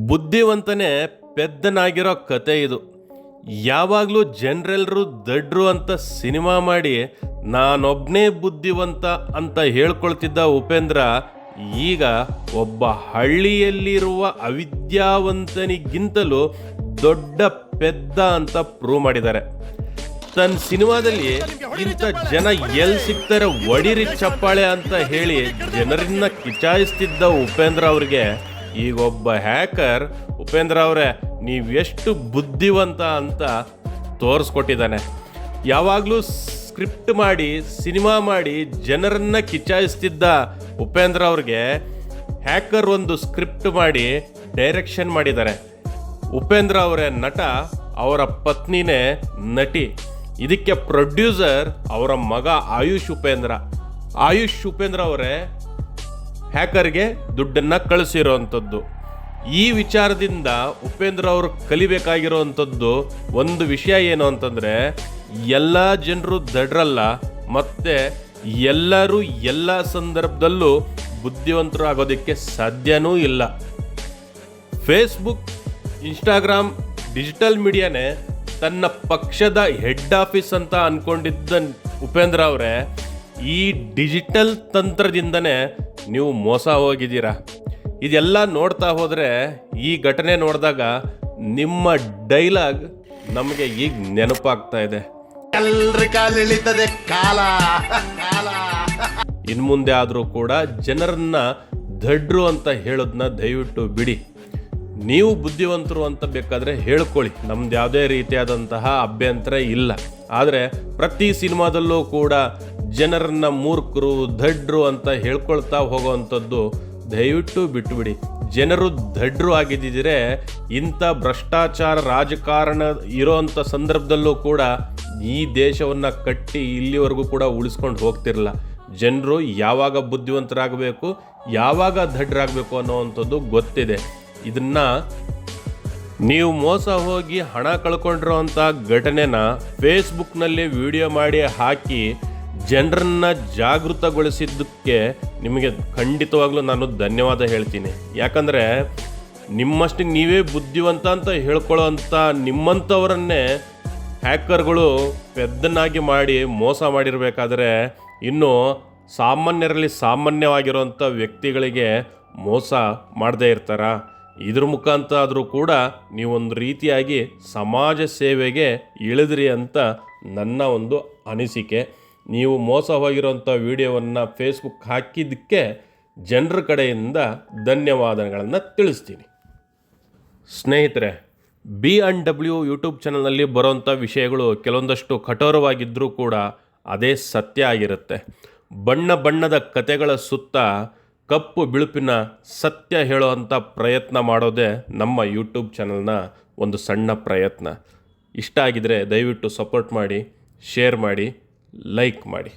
ಬುದ್ಧಿವಂತನೇ ಪೆದ್ದನಾಗಿರೋ ಕತೆ ಇದು. ಯಾವಾಗಲೂ ಜನರೆಲ್ಲರೂ ದಡ್ರು ಅಂತ ಸಿನಿಮಾ ಮಾಡಿ ನಾನೊಬ್ಬನೇ ಬುದ್ಧಿವಂತ ಅಂತ ಹೇಳ್ಕೊಳ್ತಿದ್ದ ಉಪೇಂದ್ರ ಈಗ ಒಬ್ಬ ಹಳ್ಳಿಯಲ್ಲಿರುವ ಅವಿದ್ಯಾವಂತನಿಗಿಂತಲೂ ದೊಡ್ಡ ಪೆದ್ದ ಅಂತ ಪ್ರೂವ್ ಮಾಡಿದ್ದಾರೆ. ತನ್ನ ಸಿನಿಮಾದಲ್ಲಿ ಇಂಥ ಜನ ಎಲ್ಲಿ ಸಿಗ್ತಾರೆ ಒಡಿರಿ ಚಪ್ಪಾಳೆ ಅಂತ ಹೇಳಿ ಜನರನ್ನ ಕಿಚಾಯಿಸ್ತಿದ್ದ ಉಪೇಂದ್ರ ಅವ್ರಿಗೆ ಈಗ ಒಬ್ಬ ಹ್ಯಾಕರ್ ಉಪೇಂದ್ರ ಅವರೇ ನೀವೆಷ್ಟು ಬುದ್ಧಿವಂತ ಅಂತ ತೋರಿಸ್ಕೊಟ್ಟಿದ್ದಾನೆ. ಯಾವಾಗಲೂ ಸ್ಕ್ರಿಪ್ಟ್ ಮಾಡಿ ಸಿನಿಮಾ ಮಾಡಿ ಜನರನ್ನ ಕಿಚಾಯಿಸ್ತಿದ್ದ ಉಪೇಂದ್ರ ಅವ್ರಿಗೆ ಹ್ಯಾಕರ್ ಒಂದು ಸ್ಕ್ರಿಪ್ಟ್ ಮಾಡಿ ಡೈರೆಕ್ಷನ್ ಮಾಡಿದ್ದಾರೆ. ಉಪೇಂದ್ರ ಅವರೇ ನಟ, ಅವರ ಪತ್ನಿನೇ ನಟಿ. ಇದಕ್ಕೆ ಪ್ರೊಡ್ಯೂಸರ್ ಅವರ ಮಗ ಆಯುಷ್ ಉಪೇಂದ್ರ ಅವರೇ ಹ್ಯಾಕರ್ಗೆ ದುಡ್ಡನ್ನು ಕಳಿಸಿರೋವಂಥದ್ದು. ಈ ವಿಚಾರದಿಂದ ಉಪೇಂದ್ರ ಅವರು ಕಲಿಬೇಕಾಗಿರೋವಂಥದ್ದು ಒಂದು ವಿಷಯ ಏನು ಅಂತಂದರೆ, ಎಲ್ಲ ಜನರು ದಡ್ರಲ್ಲ, ಮತ್ತು ಎಲ್ಲರೂ ಎಲ್ಲ ಸಂದರ್ಭದಲ್ಲೂ ಬುದ್ಧಿವಂತರು ಆಗೋದಕ್ಕೆ ಸಾಧ್ಯನೂ ಇಲ್ಲ. ಫೇಸ್ಬುಕ್, ಇನ್ಸ್ಟಾಗ್ರಾಮ್, ಡಿಜಿಟಲ್ ಮೀಡಿಯಾನೇ ತನ್ನ ಪಕ್ಷದ ಹೆಡ್ ಆಫೀಸ್ ಅಂತ ಅಂದ್ಕೊಂಡಿದ್ದ ಉಪೇಂದ್ರ ಅವರೇ ಈ ಡಿಜಿಟಲ್ ತಂತ್ರದಿಂದನೇ ನೀವು ಮೋಸ ಹೋಗಿದ್ದೀರಾ. ಇದೆಲ್ಲ ನೋಡ್ತಾ ಹೋದರೆ ಈ ಘಟನೆ ನೋಡಿದಾಗ ನಿಮ್ಮ ಡೈಲಾಗ್ ನಮಗೆ ಈಗ ನೆನಪಾಗ್ತಾ ಇದೆ. ಇನ್ನು ಮುಂದೆ ಆದರೂ ಕೂಡ ಜನರನ್ನ ದಡ್ರು ಅಂತ ಹೇಳೋದನ್ನ ದಯವಿಟ್ಟು ಬಿಡಿ. ನೀವು ಬುದ್ಧಿವಂತರು ಅಂತ ಬೇಕಾದರೆ ಹೇಳ್ಕೊಳ್ಳಿ, ನಮ್ದು ಯಾವುದೇ ರೀತಿಯಾದಂತಹ ಅಭ್ಯಂತರ ಇಲ್ಲ. ಆದರೆ ಪ್ರತಿ ಸಿನಿಮಾದಲ್ಲೂ ಕೂಡ ಜನರನ್ನ ಮೂರ್ಖರು ದಡ್ರು ಅಂತ ಹೇಳ್ಕೊಳ್ತಾ ಹೋಗೋವಂಥದ್ದು ದಯವಿಟ್ಟು ಬಿಟ್ಟುಬಿಡಿ. ಜನರು ದಡ್ರು ಆಗಿದ್ದಿದ್ರೆ ಇಂಥ ಭ್ರಷ್ಟಾಚಾರ ರಾಜಕಾರಣ ಇರೋವಂಥ ಸಂದರ್ಭದಲ್ಲೂ ಕೂಡ ಈ ದೇಶವನ್ನು ಕಟ್ಟಿ ಇಲ್ಲಿವರೆಗೂ ಕೂಡ ಉಳಿಸ್ಕೊಂಡು ಹೋಗ್ತಿರಲ್ಲ. ಜನರು ಯಾವಾಗ ಬುದ್ಧಿವಂತರಾಗಬೇಕು, ಯಾವಾಗ ದಡ್ರಾಗಬೇಕು ಅನ್ನೋವಂಥದ್ದು ಗೊತ್ತಿದೆ. ಇದನ್ನು ನೀವು ಮೋಸ ಹೋಗಿ ಹಣ ಕಳ್ಕೊಂಡಿರೋವಂಥ ಘಟನೆನ ಫೇಸ್ಬುಕ್ನಲ್ಲಿ ವಿಡಿಯೋ ಮಾಡಿ ಹಾಕಿ ಜನರನ್ನ ಜಾಗೃತಗೊಳಿಸಿದ್ದಕ್ಕೆ ನಿಮಗೆ ಖಂಡಿತವಾಗ್ಲೂ ನಾನು ಧನ್ಯವಾದ ಹೇಳ್ತೀನಿ. ಯಾಕಂದರೆ ನಿಮ್ಮಷ್ಟಿಗೆ ನೀವೇ ಬುದ್ಧಿವಂತ ಅಂತ ಹೇಳ್ಕೊಳ್ಳೋವಂಥ ನಿಮ್ಮಂಥವರನ್ನೇ ಹ್ಯಾಕರ್ಗಳು ಪೆದ್ದನಾಗಿ ಮಾಡಿ ಮೋಸ ಮಾಡಿರಬೇಕಾದ್ರೆ ಇನ್ನು ಸಾಮಾನ್ಯರಲ್ಲಿ ಸಾಮಾನ್ಯವಾಗಿರುವಂಥ ವ್ಯಕ್ತಿಗಳಿಗೆ ಮೋಸ ಮಾಡದೇ ಇರ್ತಾರ? ಇದ್ರ ಮುಖಾಂತರ ಆದರೂ ಕೂಡ ನೀವೊಂದು ರೀತಿಯಾಗಿ ಸಮಾಜ ಸೇವೆಗೆ ಇಳಿದ್ರಿ ಅಂತ ನನ್ನ ಒಂದು ಅನಿಸಿಕೆ. ನೀವು ಮೋಸ ಹೋಗಿರೋಂಥ ವಿಡಿಯೋವನ್ನು ಫೇಸ್ಬುಕ್ ಹಾಕಿದ್ದಕ್ಕೆ ಜನರ ಕಡೆಯಿಂದ ಧನ್ಯವಾದಗಳನ್ನು ತಿಳಿಸ್ತೀನಿ. ಸ್ನೇಹಿತರೆ, B&W ಯೂಟ್ಯೂಬ್ ಚಾನಲ್ನಲ್ಲಿ ಬರೋವಂಥ ವಿಷಯಗಳು ಕೆಲವೊಂದಷ್ಟು ಕಠೋರವಾಗಿದ್ದರೂ ಕೂಡ ಅದೇ ಸತ್ಯ ಆಗಿರುತ್ತೆ. ಬಣ್ಣ ಬಣ್ಣದ ಕತೆಗಳ ಸುತ್ತ ಕಪ್ಪು ಬಿಳುಪಿನ ಸತ್ಯ ಹೇಳೋವಂಥ ಪ್ರಯತ್ನ ಮಾಡೋದೇ ನಮ್ಮ ಯೂಟ್ಯೂಬ್ ಚಾನಲ್ನ ಒಂದು ಸಣ್ಣ ಪ್ರಯತ್ನ. ಇಷ್ಟ ಆಗಿದರೆ ದಯವಿಟ್ಟು ಸಪೋರ್ಟ್ ಮಾಡಿ, ಶೇರ್ ಮಾಡಿ, ಲೈಕ್ ಮಾಡಿ.